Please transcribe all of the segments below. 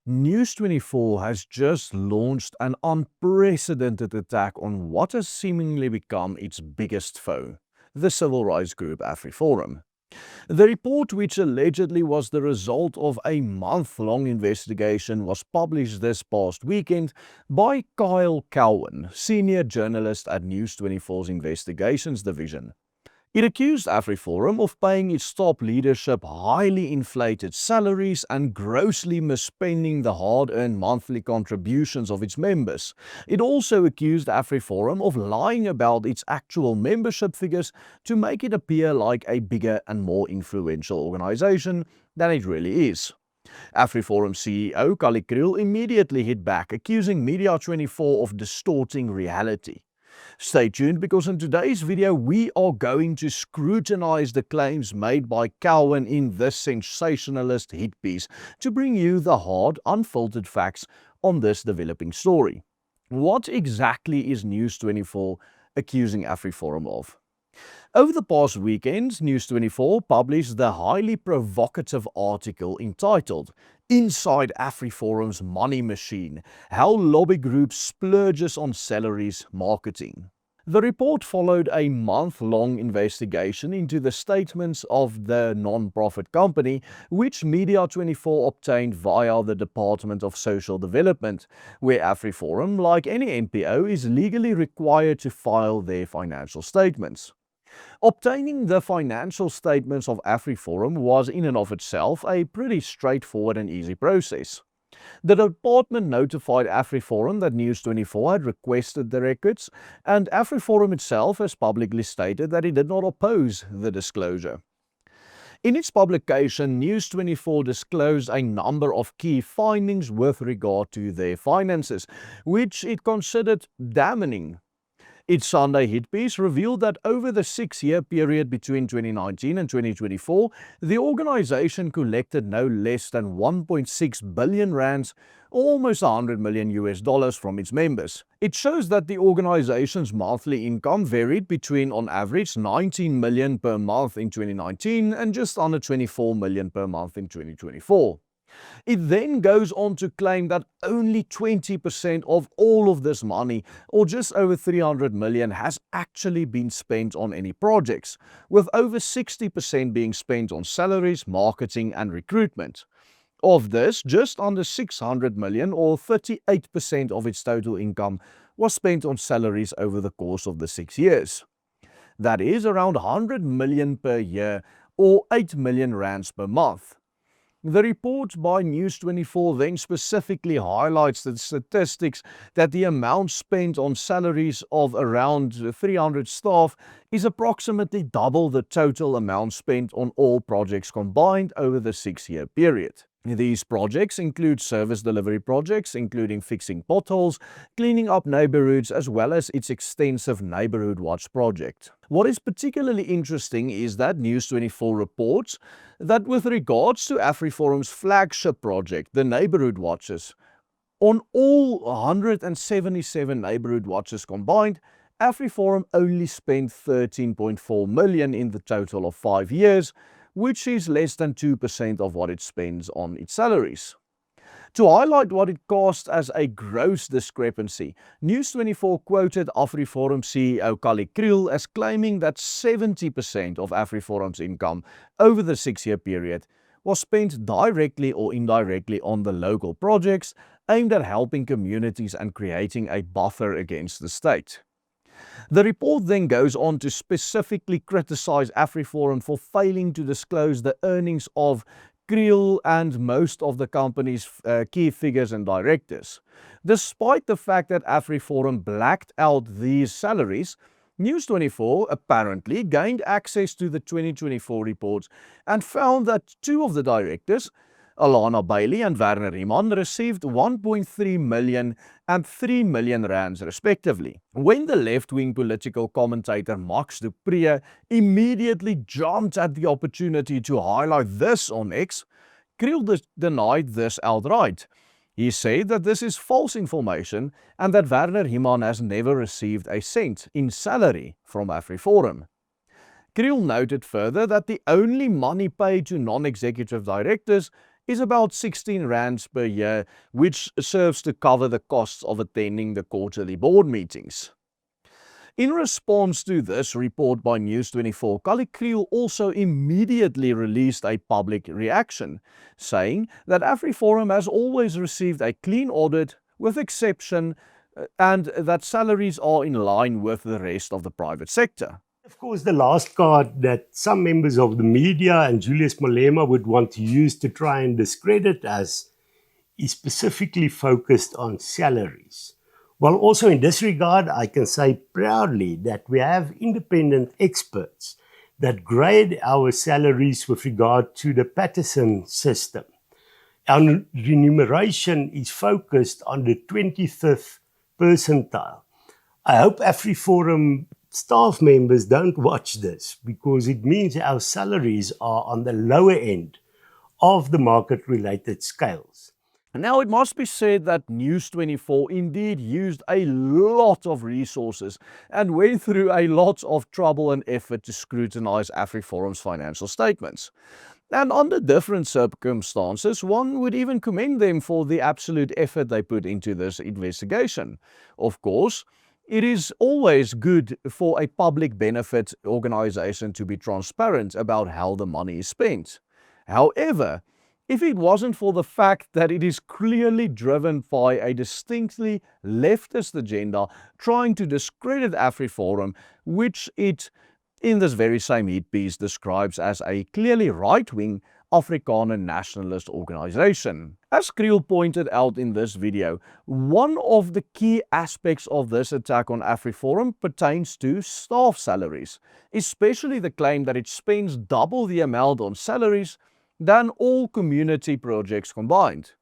News24 has just launched an unprecedented attack on what has seemingly become its biggest foe, the civil rights group AfriForum. The report, which allegedly was the result of a month-long investigation, was published this past weekend by Kyle Cowan, senior journalist at News24's Investigations Division. It accused AfriForum of paying its top leadership highly inflated salaries and grossly misspending the hard-earned monthly contributions of its members. It also accused AfriForum of lying about its actual membership figures to make it appear like a bigger and more influential organization than it really is. AfriForum CEO Kali Kriel immediately hit back, accusing Media24 of distorting reality. Stay tuned, because in today's video we are going to scrutinize the claims made by Cowan in this sensationalist hit piece to bring you the hard, unfiltered facts on this developing story. What exactly is News24 accusing AfriForum of? Over the past weekend, News24 published the highly provocative article entitled "Inside AfriForum's Money Machine: How Lobby Group Splurges on Salaries Marketing." The report followed a month-long investigation into the statements of the non-profit company, which Media24 obtained via the Department of Social Development, where AfriForum, like any NPO, is legally required to file their financial statements. Obtaining the financial statements of AfriForum was in and of itself a pretty straightforward and easy process. The department notified AfriForum that News24 had requested the records, and AfriForum itself has publicly stated that it did not oppose the disclosure. In its publication, News24 disclosed a number of key findings with regard to their finances, which it considered damning. Its Sunday hit piece revealed that over the 6-year period between 2019 and 2024, the organization collected no less than 1.6 billion rands, almost $100 million from its members. It shows that the organization's monthly income varied between, on average, 19 million per month in 2019 and just under 24 million per month in 2024. It then goes on to claim that only 20% of all of this money, or just over 300 million, has actually been spent on any projects, with over 60% being spent on salaries, marketing and recruitment. Of this, just under 600 million, or 38% of its total income, was spent on salaries over the course of the 6 years. That is around 100 million per year, or 8 million rands per month. The report by News24 then specifically highlights the statistics that the amount spent on salaries of around 300 staff is approximately double the total amount spent on all projects combined over the 6-year period. These projects include service delivery projects, including fixing potholes, cleaning up neighborhoods, as well as its extensive Neighborhood Watch project. What is particularly interesting is that News24 reports that with regards to AfriForum's flagship project, the Neighborhood Watches, on all 177 Neighborhood Watches combined, AfriForum only spent 13.4 million in the total of 5 years, which is less than 2% of what it spends on its salaries. To highlight what it cost as a gross discrepancy, News24 quoted AfriForum CEO Kali Kriel as claiming that 70% of AfriForum's income over the 6-year period was spent directly or indirectly on the local projects aimed at helping communities and creating a buffer against the state. The report then goes on to specifically criticize AfriForum for failing to disclose the earnings of Kriel and most of the company's key figures and directors. Despite the fact that AfriForum blacked out these salaries, News24 apparently gained access to the 2024 reports and found that 2 of the directors, Alana Bailey and Werner Riemann, received 1.3 million and 3 million rands respectively. When the left-wing political commentator Max du Preez immediately jumped at the opportunity to highlight this on X, Kriel denied this outright. He said that this is false information and that Werner Riemann has never received a cent in salary from AfriForum. Kriel noted further that the only money paid to non-executive directors is about 16 rands per year, which serves to cover the costs of attending the quarterly board meetings. In response to this report by News24, Kali Kriel also immediately released a public reaction, saying that AfriForum has always received a clean audit with exception and that salaries are in line with the rest of the private sector. Of course, the last card that some members of the media and Julius Malema would want to use to try and discredit us is specifically focused on salaries. Well, also in this regard, I can say proudly that we have independent experts that grade our salaries with regard to the Patterson system. Our remuneration is focused on the 25th percentile. I hope AfriForum staff members don't watch this because it means our salaries are on the lower end of the market-related scales. Now, it must be said that News24 indeed used a lot of resources and went through a lot of trouble and effort to scrutinize AfriForum's financial statements. And under different circumstances, one would even commend them for the absolute effort they put into this investigation. Of course, it is always good for a public benefit organization to be transparent about how the money is spent. However, if it wasn't for the fact that it is clearly driven by a distinctly leftist agenda trying to discredit AfriForum, which it, in this very same hit piece, describes as a clearly right-wing Afrikaner nationalist organization. As Kriel pointed out in this video, one of the key aspects of this attack on AfriForum pertains to staff salaries, especially the claim that it spends double the amount on salaries than all community projects combined.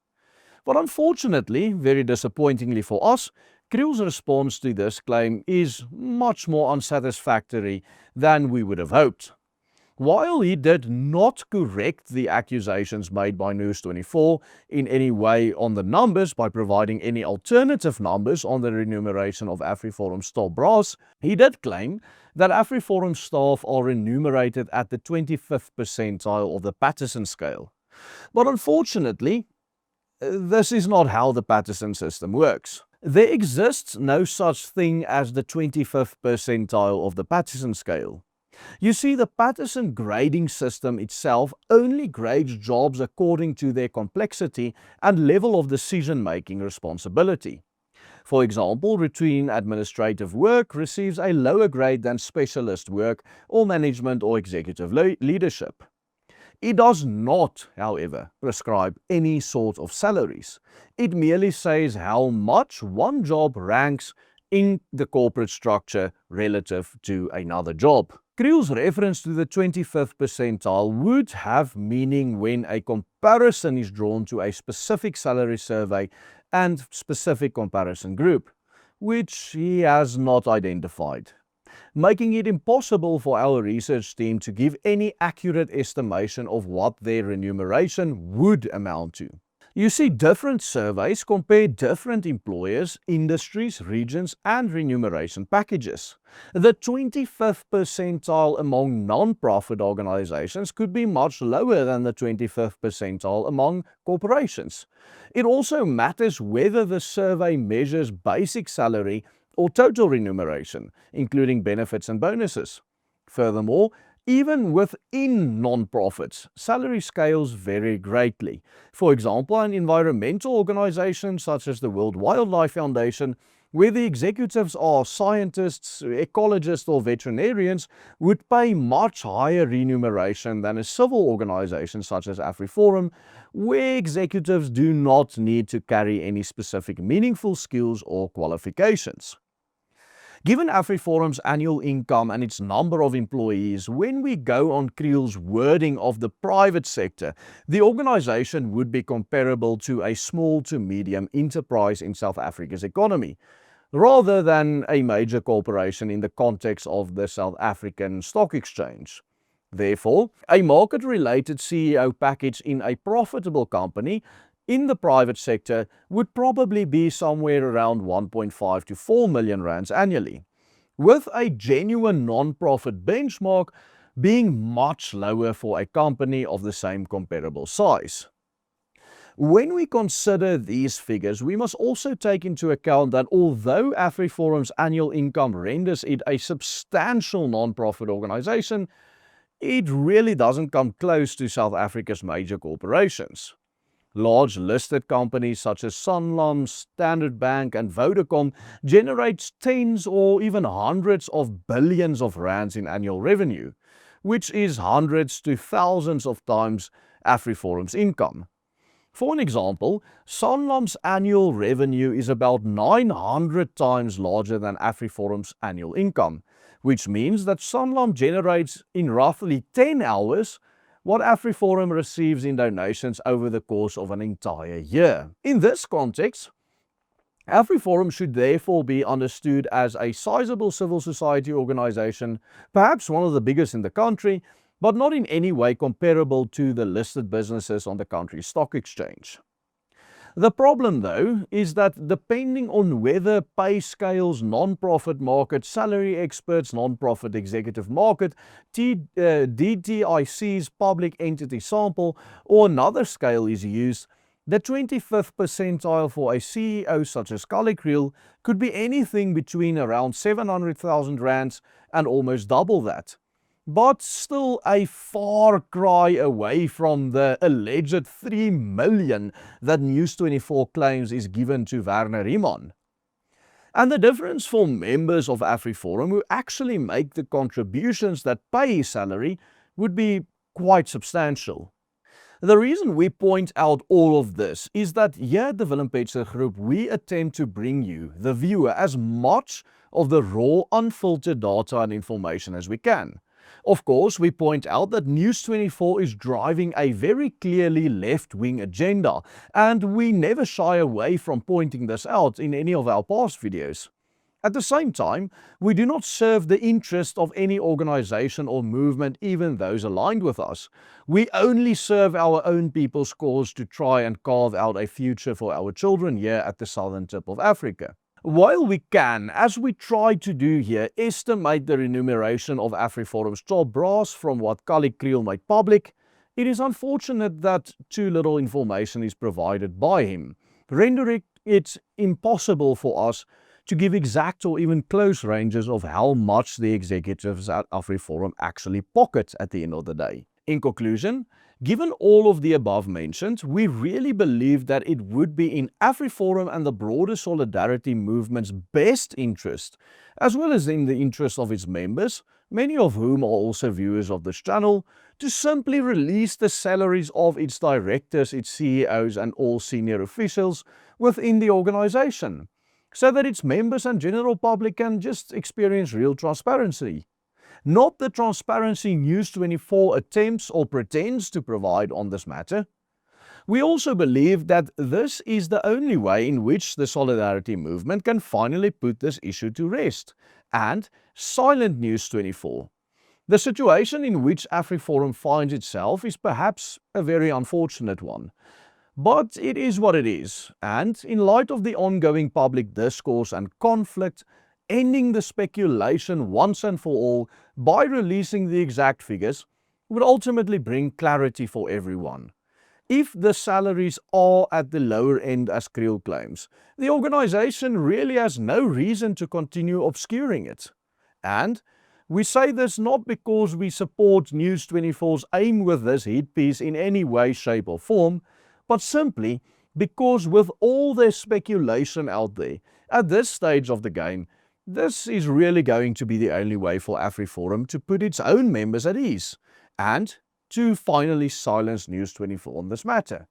But unfortunately, very disappointingly for us, Kriel's response to this claim is much more unsatisfactory than we would have hoped. While he did not correct the accusations made by News24 in any way on the numbers by providing any alternative numbers on the remuneration of AfriForum's top brass, he did claim that AfriForum staff are remunerated at the 25th percentile of the Patterson scale. But unfortunately, this is not how the Patterson system works. There exists no such thing as the 25th percentile of the Patterson scale. You see, the Patterson grading system itself only grades jobs according to their complexity and level of decision-making responsibility. For example, routine administrative work receives a lower grade than specialist work or management or executive leadership. It does not, however, prescribe any sort of salaries. It merely says how much one job ranks in the corporate structure relative to another job. Kriel's reference to the 25th percentile would have meaning when a comparison is drawn to a specific salary survey and specific comparison group, which he has not identified, making it impossible for our research team to give any accurate estimation of what their remuneration would amount to. You see, different surveys compare different employers, industries, regions, and remuneration packages. The 25th percentile among non-profit organizations could be much lower than the 25th percentile among corporations. It also matters whether the survey measures basic salary or total remuneration, including benefits and bonuses. Furthermore, even within non-profits, salary scales vary greatly. For example, an environmental organization such as the World Wildlife Foundation, where the executives are scientists, ecologists or veterinarians, would pay much higher remuneration than a civil organization such as AfriForum, where executives do not need to carry any specific meaningful skills or qualifications. Given AfriForum's annual income and its number of employees, when we go on Kriel's wording of the private sector, the organization would be comparable to a small to medium enterprise in South Africa's economy, rather than a major corporation in the context of the South African Stock Exchange. Therefore, a market-related CEO package in a profitable company in the private sector would probably be somewhere around 1.5 to 4 million rands annually, with a genuine non-profit benchmark being much lower for a company of the same comparable size. When we consider these figures, we must also take into account that although AfriForum's annual income renders it a substantial non-profit organization, it really doesn't come close to South Africa's major corporations. Large listed companies such as Sanlam, Standard Bank and Vodacom generate tens or even hundreds of billions of rands in annual revenue, which is hundreds to thousands of times AfriForum's income. For an example, Sanlam's annual revenue is about 900 times larger than AfriForum's annual income, which means that Sanlam generates in roughly 10 hours what AfriForum receives in donations over the course of an entire year. In this context, AfriForum should therefore be understood as a sizable civil society organization, perhaps one of the biggest in the country, but not in any way comparable to the listed businesses on the country's stock exchange. The problem, though, is that depending on whether pay scales, non-profit market, salary experts, non-profit executive market, DTIC's public entity sample, or another scale is used, the 25th percentile for a CEO such as Kali Kriel could be anything between around 700,000 rands and almost double that. But still a far cry away from the alleged 3 million that News24 claims is given to Werner Riemann. And the difference for members of AfriForum who actually make the contributions that pay his salary would be quite substantial. The reason we point out all of this is that here at the Willem Petzer Group we attempt to bring you, the viewer, as much of the raw, unfiltered data and information as we can. Of course, we point out that News24 is driving a very clearly left-wing agenda, and we never shy away from pointing this out in any of our past videos. At the same time, we do not serve the interest of any organization or movement, even those aligned with us. We only serve our own people's cause to try and carve out a future for our children here at the southern tip of Africa. While we can, as we try to do here, estimate the remuneration of AfriForum's top brass from what Kali Kriel made public, it is unfortunate that too little information is provided by him, rendering it impossible for us to give exact or even close ranges of how much the executives at AfriForum actually pocket at the end of the day. In conclusion, given all of the above mentioned, we really believe that it would be in AfriForum and the broader solidarity movement's best interest, as well as in the interest of its members, many of whom are also viewers of this channel, to simply release the salaries of its directors, its CEOs and all senior officials within the organization, so that its members and general public can just experience real transparency. Not the transparency News24 attempts or pretends to provide on this matter. We also believe that this is the only way in which the solidarity movement can finally put this issue to rest and silent News24. The situation in which AfriForum finds itself is perhaps a very unfortunate one. But it is what it is, and in light of the ongoing public discourse and conflict, ending the speculation once and for all by releasing the exact figures would ultimately bring clarity for everyone. If the salaries are at the lower end as Kriel claims, the organization really has no reason to continue obscuring it. And we say this not because we support News24's aim with this hit piece in any way, shape or form, but simply because with all their speculation out there, at this stage of the game, this is really going to be the only way for AfriForum to put its own members at ease and to finally silence News24 on this matter.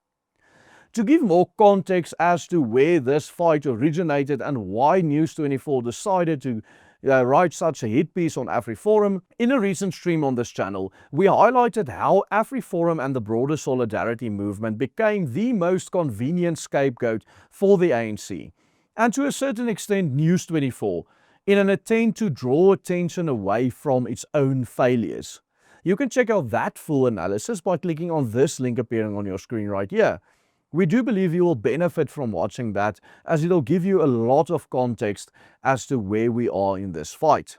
To give more context as to where this fight originated and why News24 decided to write such a hit piece on AfriForum, in a recent stream on this channel, we highlighted how AfriForum and the broader solidarity movement became the most convenient scapegoat for the ANC, and to a certain extent News24, in an attempt to draw attention away from its own failures. You can check out that full analysis by clicking on this link appearing on your screen right here. We do believe you will benefit from watching that, as it'll give you a lot of context as to where we are in this fight.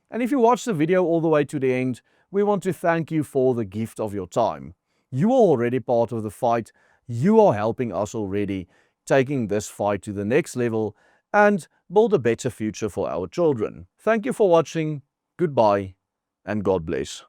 And if you watched the video all the way to the end, we want to thank you for the gift of your time. You are already part of the fight, You are helping us already, taking this fight to the next level and build a better future for our children. Thank you for watching. Goodbye and God bless.